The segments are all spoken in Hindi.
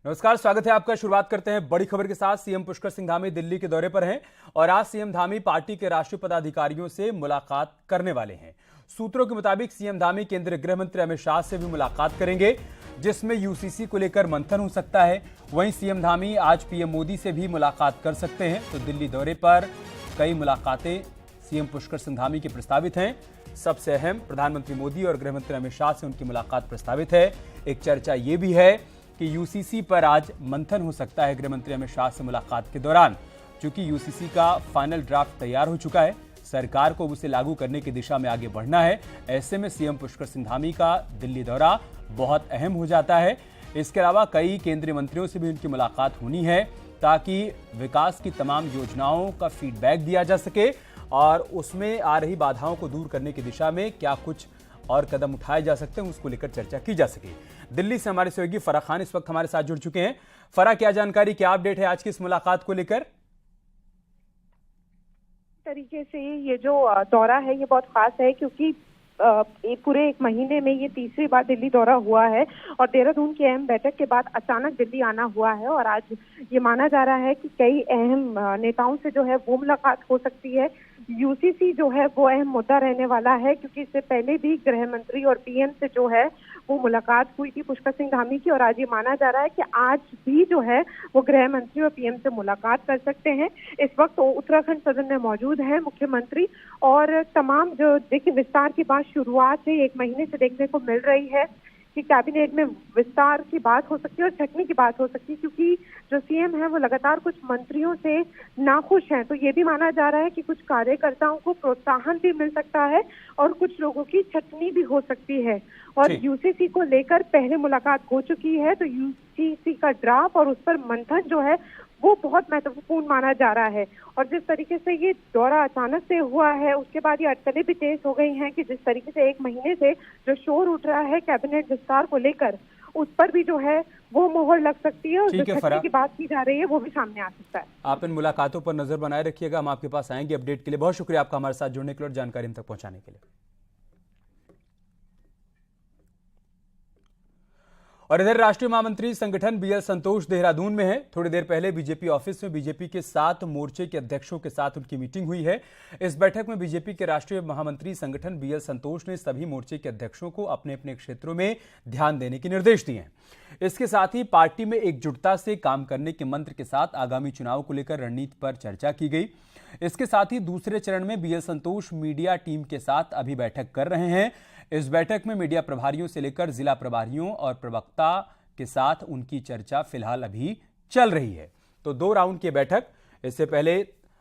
नमस्कार, स्वागत है आपका। शुरुआत करते हैं बड़ी खबर के साथ। सीएम पुष्कर सिंह धामी दिल्ली के दौरे पर हैं और आज सीएम धामी पार्टी के राष्ट्रीय पदाधिकारियों से मुलाकात करने वाले हैं। सूत्रों के मुताबिक सीएम धामी केंद्रीय गृह मंत्री अमित शाह से भी मुलाकात करेंगे, जिसमें यूसीसी को लेकर मंथन हो सकता है। वहीं सीएम धामी आज पीएम मोदी से भी मुलाकात कर सकते हैं। तो दिल्ली दौरे पर कई मुलाकातें सीएम पुष्कर सिंह धामी की प्रस्तावित हैं। सबसे अहम प्रधानमंत्री मोदी और गृह मंत्री अमित शाह से उनकी मुलाकात प्रस्तावित है। एक चर्चा ये भी है कि यूसीसी पर आज मंथन हो सकता है गृह मंत्री अमित शाह से मुलाकात के दौरान। चूंकि यूसीसी का फाइनल ड्राफ्ट तैयार हो चुका है, सरकार को उसे लागू करने की दिशा में आगे बढ़ना है। ऐसे में सीएम पुष्कर सिंह धामी का दिल्ली दौरा बहुत अहम हो जाता है। इसके अलावा कई केंद्रीय मंत्रियों से भी उनकी मुलाकात होनी है, ताकि विकास की तमाम योजनाओं का फीडबैक दिया जा सके और उसमें आ रही बाधाओं को दूर करने की दिशा में क्या कुछ और कदम उठाए जा सकते हैं, उसको लेकर चर्चा की जा सके। दिल्ली से हमारे सहयोगी फराह खान इस वक्त हमारे साथ जुड़ चुके हैं। फराह, क्या जानकारी, क्या अपडेट है आज की इस मुलाकात को लेकर? तरीके से ये जो दौरा है ये बहुत खास है, क्योंकि पूरे एक महीने में ये तीसरी बार दिल्ली दौरा हुआ है और देहरादून की अहम बैठक के बाद अचानक दिल्ली आना हुआ है। और आज ये माना जा रहा है कि कई अहम नेताओं से जो है वो मुलाकात हो सकती है। यूसीसी जो है वो अहम मुद्दा रहने वाला है, क्योंकि इससे पहले भी गृह मंत्री और पीएम से जो है वो मुलाकात हुई थी पुष्कर सिंह धामी की। और आज ये माना जा रहा है कि आज भी जो है वो गृह मंत्री और पीएम से मुलाकात कर सकते हैं। इस वक्त उत्तराखंड सदन में मौजूद है मुख्यमंत्री, और तमाम जो देखिए विस्तार की बात शुरुआत से एक महीने से देखने को मिल रही है कि कैबिनेट में विस्तार की बात हो सकती है और छटनी की बात हो सकती है, क्योंकि जो सीएम है वो लगातार कुछ मंत्रियों से नाखुश हैं। तो ये भी माना जा रहा है कि कुछ कार्यकर्ताओं को प्रोत्साहन भी मिल सकता है और कुछ लोगों की छटनी भी हो सकती है। और यूसीसी को लेकर पहले मुलाकात हो चुकी है, तो यूसीसी का ड्राफ्ट और उस पर मंथन जो है वो बहुत महत्वपूर्ण माना जा रहा है। और जिस तरीके से ये दौरा अचानक से हुआ है, उसके बाद ये अटकलें भी तेज हो गई हैं कि जिस तरीके से एक महीने से जो शोर उठ रहा है कैबिनेट विस्तार को लेकर, उस पर भी जो है वो मोहर लग सकती है और जो छटनी की बात की जा रही है वो भी सामने आ सकता है। आप इन मुलाकातों पर नजर बनाए रखिएगा। हम आपके पास आएंगे अपडेट के लिए। बहुत शुक्रिया आपका हमारे साथ जुड़ने के लिए और जानकारी हम तक पहुंचाने के लिए। और इधर राष्ट्रीय महामंत्री संगठन बीएल संतोष देहरादून में है। थोड़ी देर पहले बीजेपी ऑफिस में बीजेपी के 7 मोर्चे के अध्यक्षों के साथ उनकी मीटिंग हुई है। इस बैठक में बीजेपी के राष्ट्रीय महामंत्री संगठन बीएल संतोष ने सभी मोर्चे के अध्यक्षों को अपने अपने क्षेत्रों में ध्यान देने के निर्देश दिए हैं। इसके साथ ही पार्टी में एकजुटता से काम करने के मंत्र के साथ आगामी चुनाव को लेकर रणनीति पर चर्चा की गई। इसके साथ ही दूसरे चरण में बीएल संतोष मीडिया टीम के साथ अभी बैठक कर रहे हैं। इस बैठक में मीडिया प्रभारियों से लेकर जिला प्रभारियों और प्रवक्ता के साथ उनकी चर्चा फिलहाल अभी चल रही है। तो 2 राउंड की बैठक, इससे पहले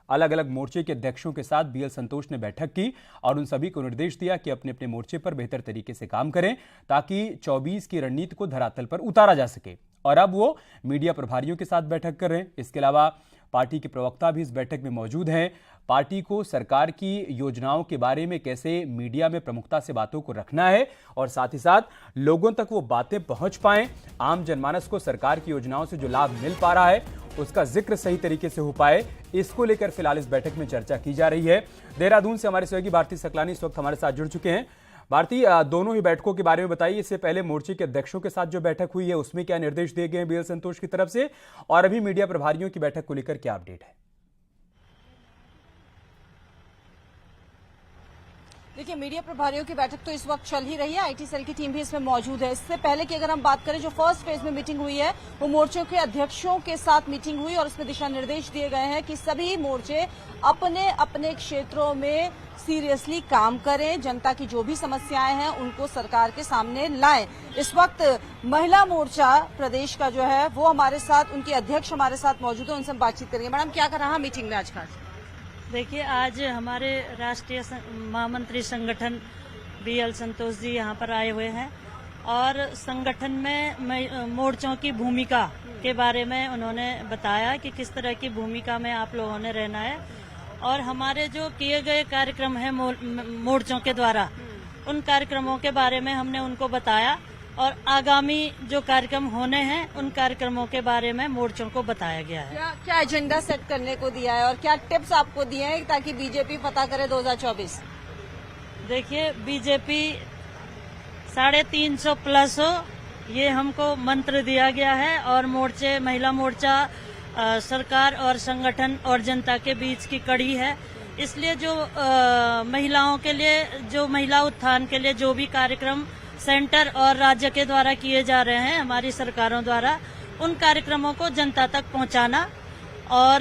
अलग अलग मोर्चे के अध्यक्षों के साथ बीएल संतोष ने बैठक की और उन सभी को निर्देश दिया कि अपने अपने मोर्चे पर बेहतर तरीके से काम करें, ताकि 24 की रणनीति को धरातल पर उतारा जा सके। और अब वो मीडिया प्रभारियों के साथ बैठक कर रहे हैं। इसके अलावा पार्टी के प्रवक्ता भी इस बैठक में मौजूद हैं। पार्टी को सरकार की योजनाओं के बारे में कैसे मीडिया में प्रमुखता से बातों को रखना है और साथ ही साथ लोगों तक वो बातें पहुंच पाएं, आम जनमानस को सरकार की योजनाओं से जो लाभ मिल पा रहा है उसका जिक्र सही तरीके से हो पाए, इसको लेकर फिलहाल इस बैठक में चर्चा की जा रही है। देहरादून से हमारे सहयोगी भारती सकलानी इस वक्त हमारे साथ जुड़ चुके हैं। भारती, दोनों ही बैठकों के बारे में बताइए। इससे पहले मोर्चे के अध्यक्षों के साथ जो बैठक हुई है उसमें क्या निर्देश दिए गए हैं बीएल संतोष की तरफ से, और अभी मीडिया प्रभारियों की बैठक को लेकर क्या अपडेट है? देखिए, मीडिया प्रभारियों की बैठक तो इस वक्त चल ही रही है। आईटी सेल की टीम भी इसमें मौजूद है। इससे पहले की अगर हम बात करें, जो फर्स्ट फेज में मीटिंग हुई है वो मोर्चों के अध्यक्षों के साथ मीटिंग हुई और उसमें दिशा निर्देश दिए गए हैं कि सभी मोर्चे अपने अपने क्षेत्रों में सीरियसली काम करें, जनता की जो भी समस्याएं हैं उनको सरकार के सामने लाएं। इस वक्त महिला मोर्चा प्रदेश का जो है वो हमारे साथ, उनके अध्यक्ष हमारे साथ मौजूद है, उनसे हम बातचीत करेंगे। मैडम, क्या कर रहा मीटिंग में आज खास? देखिए, आज हमारे राष्ट्रीय महामंत्री संगठन बीएल संतोष जी यहाँ पर आए हुए हैं और संगठन में मोर्चों की भूमिका के बारे में उन्होंने बताया कि किस तरह की भूमिका में आप लोगों ने रहना है और हमारे जो किए गए कार्यक्रम हैं मोर्चों के द्वारा, उन कार्यक्रमों के बारे में हमने उनको बताया और आगामी जो कार्यक्रम होने हैं उन कार्यक्रमों के बारे में मोर्चों को बताया गया है। क्या एजेंडा सेट करने को दिया है और क्या टिप्स आपको दिए हैं ताकि बीजेपी फतह करे 2024? देखिए, बीजेपी 350 प्लस हो ये हमको मंत्र दिया गया है और महिला मोर्चा सरकार और संगठन और जनता के बीच की कड़ी है। इसलिए जो महिलाओं के लिए, जो महिला उत्थान के लिए जो भी कार्यक्रम सेंटर और राज्य के द्वारा किए जा रहे हैं, हमारी सरकारों द्वारा, उन कार्यक्रमों को जनता तक पहुंचाना और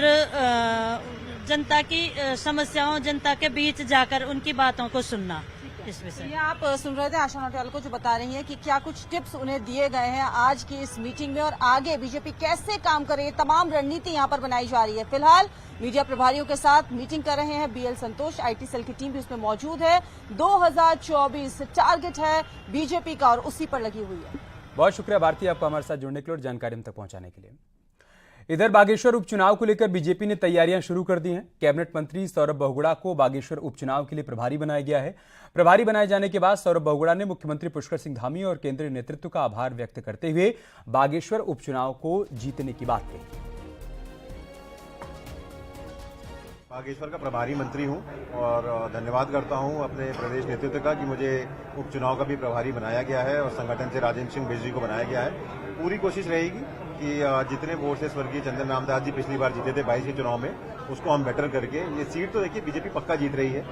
जनता की समस्याओं, जनता के बीच जाकर उनकी बातों को सुनना। इस विषय ये आप सुन रहे थे आशा नौटियाल को, जो बता रही हैं कि क्या कुछ टिप्स उन्हें दिए गए हैं आज की इस मीटिंग में और आगे बीजेपी कैसे काम करे, तमाम रणनीति यहाँ पर बनाई जा रही है। फिलहाल मीडिया प्रभारियों के साथ मीटिंग कर रहे हैं बीएल संतोष, आईटी सेल की टीम भी उसमें मौजूद है। 2024 टारगेट है बीजेपी का और उसी पर लगी हुई है। बहुत शुक्रिया भारती, आपको हमारे साथ जुड़ने के लिए और जानकारी हम तक पहुंचाने के लिए। इधर बागेश्वर उपचुनाव को लेकर बीजेपी ने तैयारियां शुरू कर दी हैं। कैबिनेट मंत्री सौरभ बहुगुणा को बागेश्वर उपचुनाव के लिए प्रभारी बनाया गया है। प्रभारी बनाए जाने के बाद सौरभ बहुगुणा ने मुख्यमंत्री पुष्कर सिंह धामी और केंद्रीय नेतृत्व का आभार व्यक्त करते हुए बागेश्वर उपचुनाव को जीतने की बात कही। बागेश्वर का प्रभारी मंत्री हूं और धन्यवाद करता हूं अपने प्रदेश नेतृत्व का कि मुझे उपचुनाव का भी प्रभारी बनाया गया है और संगठन से राजेंद्र सिंह बिष्ट जी को बनाया गया है। पूरी कोशिश रहेगी कि जितने वोट से स्वर्गीय चंदन रामदास जी पिछली बार जीते थे 22 के चुनाव में, उसको हम बेटर करके ये सीट तो देखिए बीजेपी पक्का जीत रही है।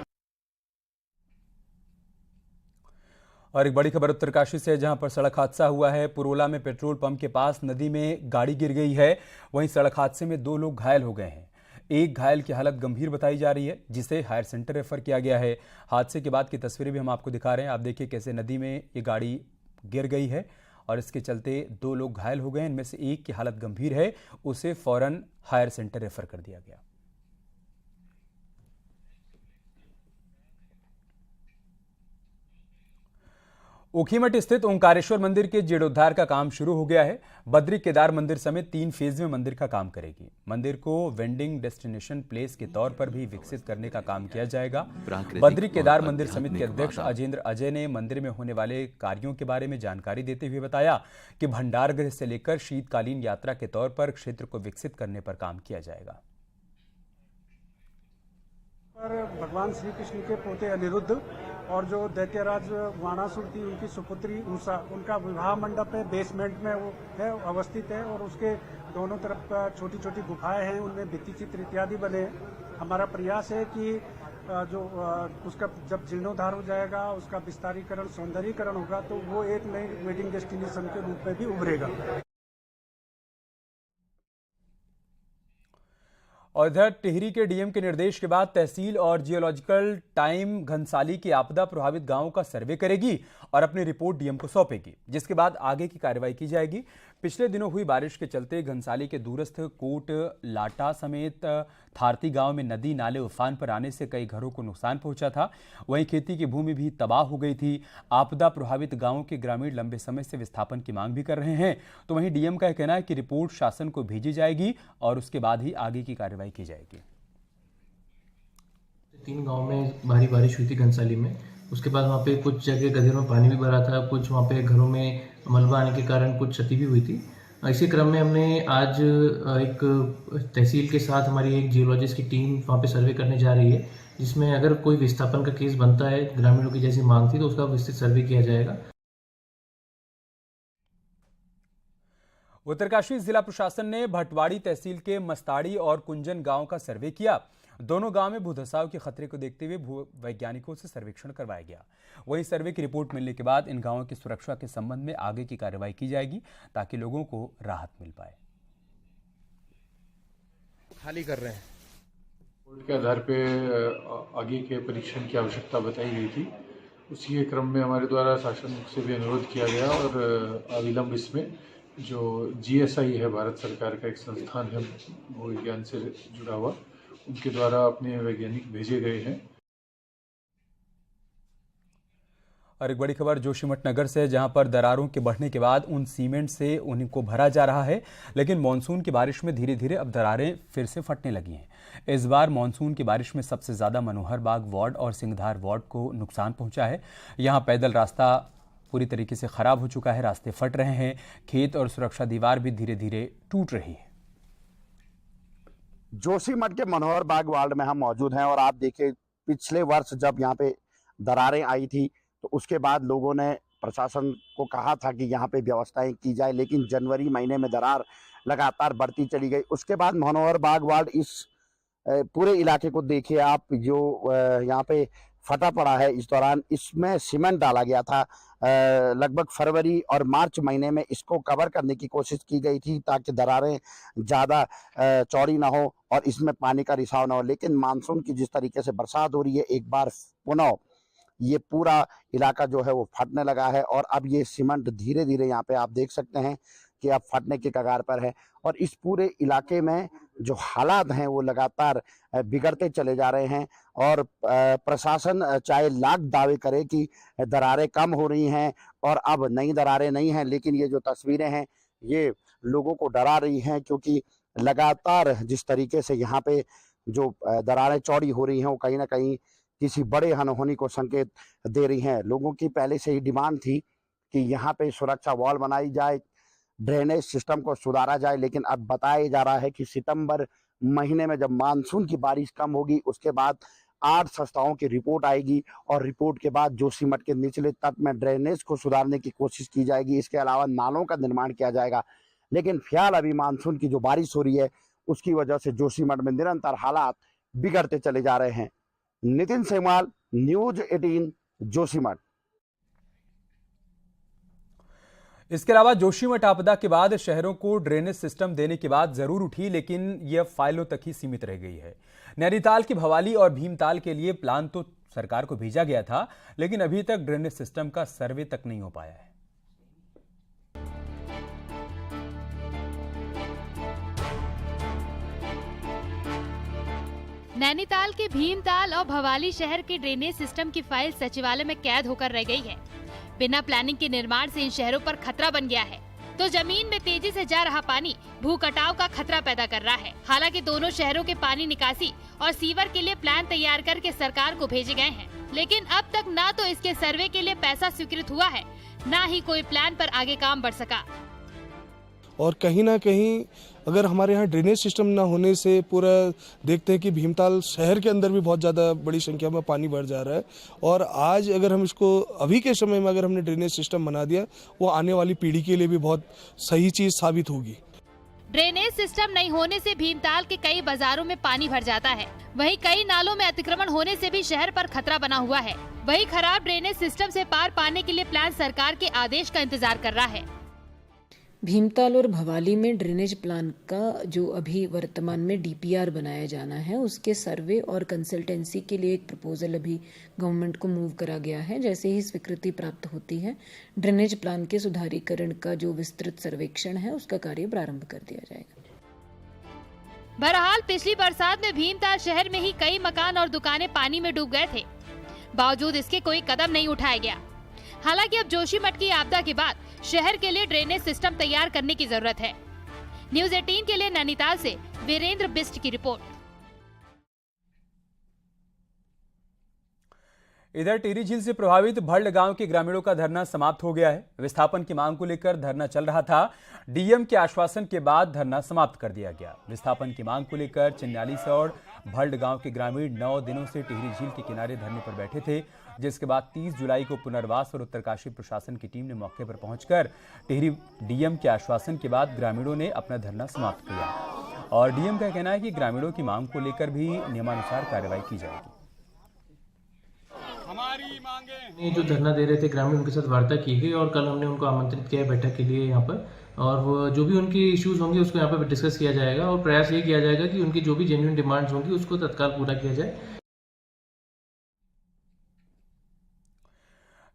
और एक बड़ी खबर उत्तरकाशी से, जहां पर सड़क हादसा हुआ है। पुरोला में पेट्रोल पंप के पास नदी में गाड़ी गिर गई है। वहीं सड़क हादसे में 2 लोग घायल हो गए हैं। एक घायल की हालत गंभीर बताई जा रही है, जिसे हायर सेंटर रेफर किया गया है। हादसे के बाद की तस्वीरें भी हम आपको दिखा रहे हैं। आप देखिए कैसे नदी में ये गाड़ी गिर गई है और इसके चलते 2 लोग घायल हो गए। इनमें से एक की हालत गंभीर है, उसे फौरन हायर सेंटर रेफर कर दिया गया। ऊखीमठ स्थित ओंकारेश्वर मंदिर के जीर्णोद्धार का काम शुरू हो गया है। बद्री केदार मंदिर समेत 3 फेज में मंदिर का काम करेगी। मंदिर को वेंडिंग डेस्टिनेशन प्लेस के तौर पर भी विकसित करने का काम किया जाएगा। बद्री केदार मंदिर समिति के अध्यक्ष अजेंद्र अजय ने मंदिर में होने वाले कार्यों के बारे में जानकारी देते हुए बताया कि भंडार गृह से लेकर शीतकालीन यात्रा के तौर पर क्षेत्र को विकसित करने पर काम किया जाएगा। भगवान श्री कृष्ण के पोते अनिरुद्ध और जो दैत्यराज वाणासुर थी उनकी सुपुत्री उषा, उनका विवाह मंडप है, बेसमेंट में वो है अवस्थित है और उसके दोनों तरफ छोटी छोटी गुफाएं हैं, उनमें भित्ति चित्र इत्यादि बने हैं। हमारा प्रयास है कि जो उसका जब जीर्णोद्धार हो जाएगा, उसका विस्तारीकरण, सौंदर्यीकरण होगा तो वो एक नई वेडिंग डेस्टिनेशन के रूप में भी उभरेगा। और इधर टिहरी के डीएम के निर्देश के बाद तहसील और जियोलॉजिकल टाइम घनसाली के आपदा प्रभावित गांवों का सर्वे करेगी और अपनी रिपोर्ट डीएम को सौंपेगी, जिसके बाद आगे की कार्रवाई की जाएगी। पिछले दिनों हुई बारिश के चलते घनसाली के दूरस्थ कोट लाटा समेत थारती गांव में नदी नाले उफान पर आने से कई घरों को नुकसान पहुंचा था। वहीं खेती की भूमि भी तबाह हो गई थी। आपदा प्रभावित गांवों के ग्रामीण लंबे समय से विस्थापन की मांग भी कर रहे हैं। तो वहीं डीएम का कहना है कि रिपोर्ट शासन को भेजी जाएगी और उसके बाद ही आगे की कार्रवाई की जाएगी। 3 गांव में भारी बारिश हुई थी घनसाली में। उसके बाद वहाँ पे कुछ जगह गधेरों में पानी भी भरा था, कुछ वहाँ पे घरों में मलबा आने के कारण कुछ क्षति भी हुई थी। इसी क्रम में हमने आज एक तहसील के साथ हमारी एक जियोलॉजिस्ट की टीम वहाँ पे सर्वे करने जा रही है, जिसमें अगर कोई विस्थापन का केस बनता है, ग्रामीणों की जैसी मांग थी, तो उसका विस्तृत सर्वे किया जाएगा। उत्तरकाशी जिला प्रशासन ने भटवाड़ी तहसील के मस्ताड़ी और कुंजन गांव का सर्वे किया। दोनों गांव में भूधसाव के खतरे को देखते हुए भू वैज्ञानिकों से सर्वेक्षण करवाया गया। वहीं सर्वे की रिपोर्ट मिलने के बाद इन गांवों की सुरक्षा के संबंध में आगे की कार्रवाई की जाएगी, ताकि लोगों को राहत मिल पाए। खाली कर रहे हैं। रिपोर्ट के आधार पे आगे के परीक्षण की आवश्यकता बताई गई थी। उसी के क्रम में हमारे द्वारा शासन से भी अनुरोध किया गया और अविलंब इसमें जो GSI है, भारत सरकार का एक संस्थान है भूविज्ञान से जुड़ा हुआ, उनके द्वारा अपने वैज्ञानिक भेजे गए हैं। और एक बड़ी खबर जोशीमठ नगर से, जहां पर दरारों के बढ़ने के बाद उन सीमेंट से उनको भरा जा रहा है, लेकिन मानसून की बारिश में धीरे धीरे अब दरारें फिर से फटने लगी हैं। इस बार मानसून की बारिश में सबसे ज्यादा मनोहर बाग वार्ड और सिंघधार वार्ड को नुकसान पहुंचा है। यहां पैदल रास्ता पूरी तरीके से खराब हो चुका है, रास्ते फट रहे हैं, खेत और सुरक्षा दीवार भी धीरे धीरे टूट रही है। जोशीमठ के मनोहर बाग वार्ड में हम मौजूद हैं और आप देखिए पिछले वर्ष जब यहाँ पे दरारें आई थी तो उसके बाद लोगों ने प्रशासन को कहा था कि यहाँ पे व्यवस्थाएं की जाए, लेकिन जनवरी महीने में दरार लगातार बढ़ती चली गई। उसके बाद मनोहर बाग वार्ड इस पूरे इलाके को देखिए आप, जो यहाँ पे फटा पड़ा है इस दौरान, इसमें सीमेंट डाला गया था। लगभग फरवरी और मार्च महीने में इसको कवर करने की कोशिश की गई थी ताकि दरारें ज़्यादा चौड़ी ना हो और इसमें पानी का रिसाव ना हो, लेकिन मानसून की जिस तरीके से बरसात हो रही है, एक बार पुनः ये पूरा इलाका जो है वो फटने लगा है और अब ये सीमेंट धीरे धीरे यहाँ पे आप देख सकते हैं कि अब फटने के कगार पर है। और इस पूरे इलाके में जो हालात हैं वो लगातार बिगड़ते चले जा रहे हैं और प्रशासन चाहे लाख दावे करे कि दरारें कम हो रही हैं और अब नई दरारें नहीं हैं, लेकिन ये जो तस्वीरें हैं ये लोगों को डरा रही हैं, क्योंकि लगातार जिस तरीके से यहाँ पे जो दरारें चौड़ी हो रही हैं वो कहीं ना कहीं किसी बड़े अनहोनी को संकेत दे रही हैं। लोगों की पहले से ही डिमांड थी कि यहाँ पे सुरक्षा वॉल बनाई जाए, ड्रेनेज सिस्टम को सुधारा जाए, लेकिन अब बताया जा रहा है कि सितंबर महीने में जब मानसून की बारिश कम होगी उसके बाद 8 संस्थाओं की रिपोर्ट आएगी और रिपोर्ट के बाद जोशीमठ के निचले तट में ड्रेनेज को सुधारने की कोशिश की जाएगी। इसके अलावा नालों का निर्माण किया जाएगा, लेकिन फिलहाल अभी मानसून की जो बारिश हो रही है उसकी वजह से जोशीमठ में निरंतर हालात बिगड़ते चले जा रहे हैं। नितिन सेमवाल, न्यूज 18, जोशीमठ। इसके अलावा जोशीमठ आपदा के बाद शहरों को ड्रेनेज सिस्टम देने की बात जरूर उठी, लेकिन यह फाइलों तक ही सीमित रह गई है। नैनीताल की भवाली और भीमताल के लिए प्लान तो सरकार को भेजा गया था, लेकिन अभी तक ड्रेनेज सिस्टम का सर्वे तक नहीं हो पाया है। नैनीताल के भीमताल और भवाली शहर के ड्रेनेज सिस्टम की फाइल सचिवालय में कैद होकर रह गई है। बिना प्लानिंग के निर्माण से इन शहरों पर खतरा बन गया है, तो जमीन में तेजी से जा रहा पानी भू कटाव का खतरा पैदा कर रहा है। हालांकि दोनों शहरों के पानी निकासी और सीवर के लिए प्लान तैयार करके सरकार को भेजे गए हैं, लेकिन अब तक ना तो इसके सर्वे के लिए पैसा स्वीकृत हुआ है, ना ही कोई प्लान पर आगे काम बढ़ सका। और कहीं ना कहीं अगर हमारे यहाँ ड्रेनेज सिस्टम ना होने से पूरा देखते हैं कि भीमताल शहर के अंदर भी बहुत ज़्यादा बड़ी संख्या में पानी भर जा रहा है, और आज अगर हम इसको अभी के समय में अगर हमने ड्रेनेज सिस्टम बना दिया, वो आने वाली पीढ़ी के लिए भी बहुत सही चीज़ साबित होगी। ड्रेनेज सिस्टम नहीं होने से भीमताल के कई बाजारों में पानी भर जाता है, वहीं कई नालों में अतिक्रमण होने से भी शहर पर खतरा बना हुआ है। वहीं खराब ड्रेनेज सिस्टम से पार पाने के लिए प्लान सरकार के आदेश का इंतजार कर रहा है। भीमताल और भवाली में ड्रेनेज प्लान का जो अभी वर्तमान में डीपीआर बनाया जाना है, उसके सर्वे और कंसल्टेंसी के लिए एक प्रपोजल अभी गवर्नमेंट को मूव करा गया है। जैसे ही स्वीकृति प्राप्त होती है, ड्रेनेज प्लान के सुधारीकरण का जो विस्तृत सर्वेक्षण है उसका कार्य प्रारंभ कर दिया जाएगा। बहरहाल पिछली बरसात में भीमताल शहर में ही कई मकान और दुकानें पानी में डूब गए थे, बावजूद इसके कोई कदम नहीं उठाया गया। हालांकि अब जोशीमठ की आपदा के बाद शहर के लिए ड्रेनेज सिस्टम तैयार करने की जरूरत है। न्यूज 18 के लिए नैनीताल से वीरेंद्र बिस्ट की रिपोर्ट। इधर टिहरी झील से प्रभावित भल्ड गांव के ग्रामीणों का धरना समाप्त हो गया है। विस्थापन की मांग को लेकर धरना चल रहा था। डीएम के आश्वासन के बाद धरना समाप्त कर दिया गया। विस्थापन की मांग को लेकर चिन्यालीसौड़ भल्ड गांव के ग्रामीण 9 दिनों से टिहरी झील के किनारे धरने पर बैठे थे, जिसके बाद 30 जुलाई को पुनर्वास और उत्तरकाशी प्रशासन की टीम ने मौके पर पहुंचकर टिहरी डीएम के आश्वासन के बाद ग्रामीणों ने अपना धरना समाप्त किया। और डीएम का कहना है कि ग्रामीणों की मांग को लेकर भी नियमानुसार कार्रवाई की जाएगी। हमारी मांगे जो धरना दे रहे थे ग्रामीण, उनके साथ वार्ता की गई और कल हमने उनको आमंत्रित किया है बैठक के लिए यहाँ पर, और वो जो भी उनकी इश्यूज होंगे उसको यहाँ पर डिस्कस किया जाएगा और प्रयास ये किया जाएगा कि उनकी जो भी जेन्युइन डिमांड्स होंगी उसको तत्काल पूरा किया जाए।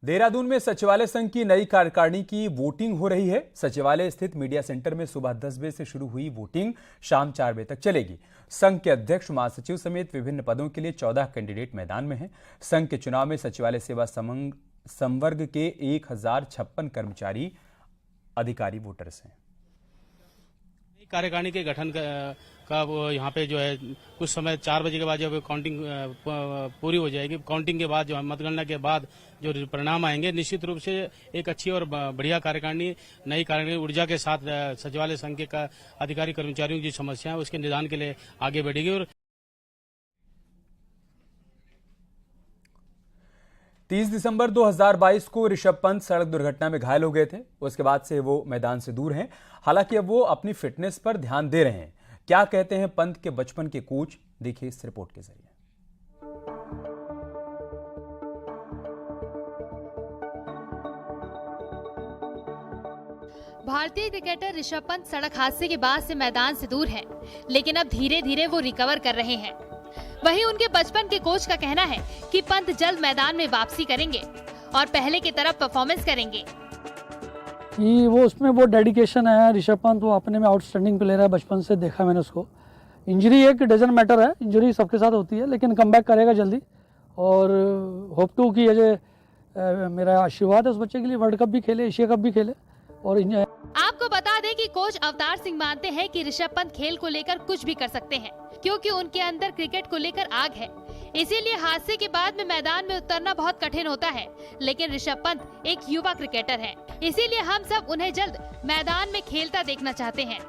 देहरादून में सचिवालय संघ की नई कार्यकारिणी की वोटिंग हो रही है। सचिवालय स्थित मीडिया सेंटर में सुबह 10 बजे से शुरू हुई वोटिंग शाम 4 बजे तक चलेगी। संघ के अध्यक्ष, महासचिव समेत विभिन्न पदों के लिए 14 कैंडिडेट मैदान में हैं। संघ के चुनाव में सचिवालय सेवा संवर्ग के 1056 कर्मचारी अधिकारी वोटर्स हैं। कार्यकारिणी के गठन का वो यहाँ पे जो है कुछ समय 4 बजे के बाद जब काउंटिंग पूरी हो जाएगी, काउंटिंग के बाद जो मतगणना के बाद जो परिणाम आएंगे, निश्चित रूप से एक अच्छी और बढ़िया कार्यकारिणी, नई कार्यकारिणी ऊर्जा के साथ सचिवालय संघ के अधिकारी कर्मचारियों की समस्याएं उसके निदान के लिए आगे बढ़ेगी। और 30 दिसंबर 2022 को ऋषभ पंत सड़क दुर्घटना में घायल हो गए थे। उसके बाद से वो मैदान से दूर हैं। हालांकि अब वो अपनी फिटनेस पर ध्यान दे रहे हैं। क्या कहते हैं पंत के बचपन के कोच, देखिए इस रिपोर्ट के जरिए। भारतीय क्रिकेटर ऋषभ पंत सड़क हादसे के बाद से मैदान से दूर हैं, लेकिन अब धीरे धीरे वो रिकवर कर रहे हैं। वहीं उनके बचपन के कोच का कहना है कि पंत जल्द मैदान में वापसी करेंगे और पहले की तरफ परफॉर्मेंस करेंगे। वो उसमें वो डेडिकेशन है ऋषभ पंत, वो अपने में आउटस्टैंडिंग प्लेयर है। बचपन से देखा मैंने उसको। इंजरी एक डजन मैटर है, इंजरी सबके साथ होती है, लेकिन कमबैक करेगा जल्दी। और होप टू कि ये मेरा आशीर्वाद है उस बच्चे के लिए, वर्ल्ड कप भी खेले, एशिया कप भी खेले। और आपको बता दें कि कोच अवतार सिंह मानते हैं कि ऋषभ पंत खेल को लेकर कुछ भी कर सकते हैं, क्योंकि उनके अंदर क्रिकेट को लेकर आग है। इसीलिए हादसे के बाद में मैदान में उतरना बहुत कठिन होता है, लेकिन ऋषभ पंत एक युवा क्रिकेटर हैं, इसीलिए हम सब उन्हें जल्द मैदान में खेलता देखना चाहते हैं।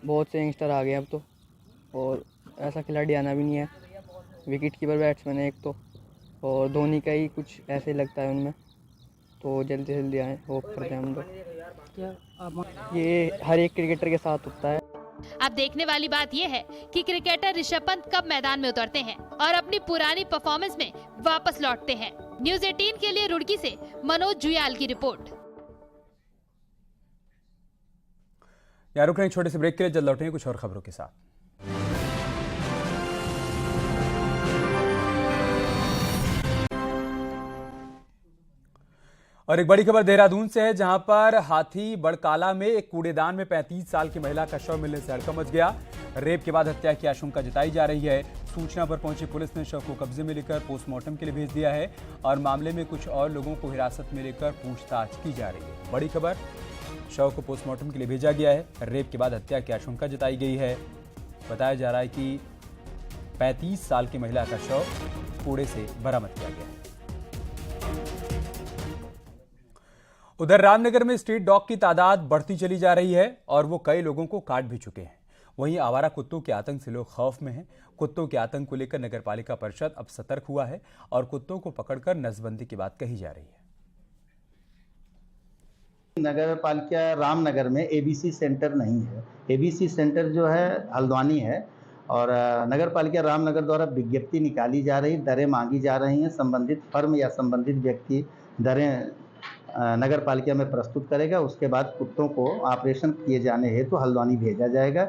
बहुत से यंगस्टर आ गए अब तो, और ऐसा खिलाड़ी आना भी नहीं है। विकेट कीपर बैट्समैन है एक तो, और धोनी का ही कुछ ऐसे लगता है उनमें, तो जल्दी से जल्दी आए, होप करते हैं हम लोग। ये हर एक क्रिकेटर के साथ होता है। अब देखने वाली बात यह है कि क्रिकेटर ऋषभ पंत कब मैदान में उतरते हैं और अपनी पुरानी परफॉर्मेंस में वापस लौटते हैं। न्यूज़ 18 के लिए रुड़की से मनोज जुयाल की रिपोर्ट। यहाँ रुक रहे हैं छोटे से ब्रेक के लिए, जल्द लौटेंगे कुछ और खबरों के साथ। और एक बड़ी खबर देहरादून से है, जहां पर हाथी बड़काला में एक कूड़ेदान में 35 साल की महिला का शव मिलने से हड़कंप मच गया। रेप के बाद हत्या की आशंका जताई जा रही है। सूचना पर पहुंची पुलिस ने शव को कब्जे में लेकर पोस्टमार्टम के लिए भेज दिया है और मामले में कुछ और लोगों को हिरासत में लेकर पूछताछ की जा रही है। बड़ी खबर, शव को पोस्टमार्टम के लिए भेजा गया है। रेप के बाद हत्या की आशंका जताई गई है। बताया जा रहा है कि 35 साल की महिला का शव कूड़े से बरामद किया गया है। उधर रामनगर में स्ट्रीट डॉग की तादाद बढ़ती चली जा रही है और वो कई लोगों को काट भी चुके हैं। वहीं आवारा कुत्तों के आतंक से लोग खौफ में हैं। कुत्तों के आतंक को लेकर नगरपालिका परिषद अब सतर्क हुआ है और कुत्तों को पकड़कर नसबंदी की बात कही जा रही है। नगर पालिका रामनगर में एबीसी सेंटर नहीं है। एबीसी सेंटर जो है हल्द्वानी है और नगर पालिका रामनगर द्वारा विज्ञप्ति निकाली जा रही, दरें मांगी जा रही हैं। संबंधित फर्म या संबंधित व्यक्ति दरें नगर पालिका में प्रस्तुत करेगा। उसके बाद कुत्तों को ऑपरेशन किए जाने हेतु हल्द्वानी भेजा जाएगा।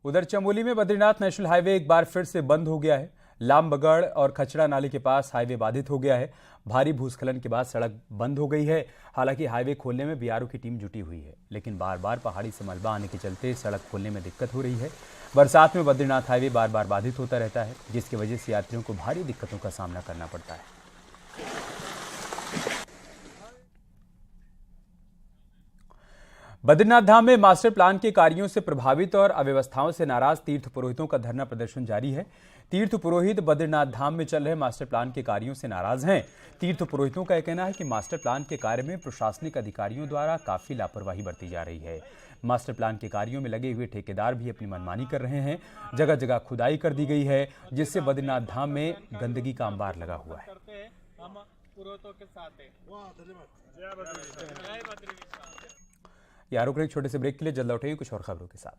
उधर चमोली में बद्रीनाथ नेशनल हाईवे एक बार फिर से बंद हो गया है। लामबगड़ और खचड़ा नाले के पास हाईवे बाधित हो गया है। भारी भूस्खलन के बाद सड़क बंद हो गई है। हालांकि हाईवे खोलने में बीआरओ की टीम जुटी हुई है, लेकिन बार बार पहाड़ी से मलबा आने के चलते सड़क खोलने में दिक्कत हो रही है। बरसात में बद्रीनाथ हाईवे बार बार बाधित होता रहता है, जिसकी वजह से यात्रियों को भारी दिक्कतों का सामना करना पड़ता है। बद्रीनाथ धाम में मास्टर प्लान के कार्यों से प्रभावित और अव्यवस्थाओं से नाराज तीर्थ पुरोहितों का धरना प्रदर्शन जारी है। तीर्थ पुरोहित बद्रीनाथ धाम में चल रहे मास्टर प्लान के कार्यों से नाराज हैं। तीर्थ पुरोहितों का यह कहना है कि मास्टर प्लान के कार्य में प्रशासनिक अधिकारियों द्वारा काफी लापरवाही बरती जा रही है। मास्टर प्लान के कार्यों में लगे हुए ठेकेदार भी अपनी मनमानी कर रहे हैं। जगह जगह खुदाई कर दी गई है, जिससे बद्रीनाथ धाम में गंदगी का अंबार लगा हुआ है। यार रुक रहे छोटे से ब्रेक के लिए, जल्द लौटेंगे कुछ और खबरों के साथ।